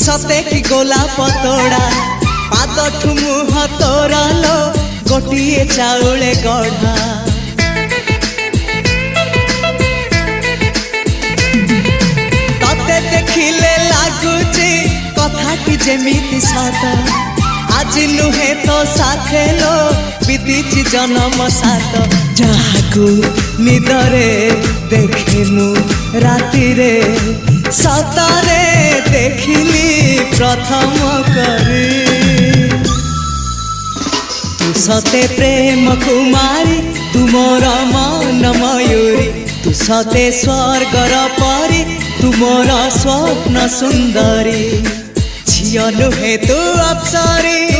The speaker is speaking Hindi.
सते कि गोलाप तोड़ा पाद मुह तोर लो गोटे चाउले गढ़ा तते देखिले लगुची कथाटी जेमिति सत आज नुहे तो साथे लो बीतीची जन्म सात जहाकू निदरे देखे मु राति रे सतरे देखिली प्रथम करी तू सते प्रेम कुमारी तू मोर मन मयूरी तू सते स्वर्गर परी तू मोर स्वप्न सुंदरी झियो नुहे तू अप्सरी।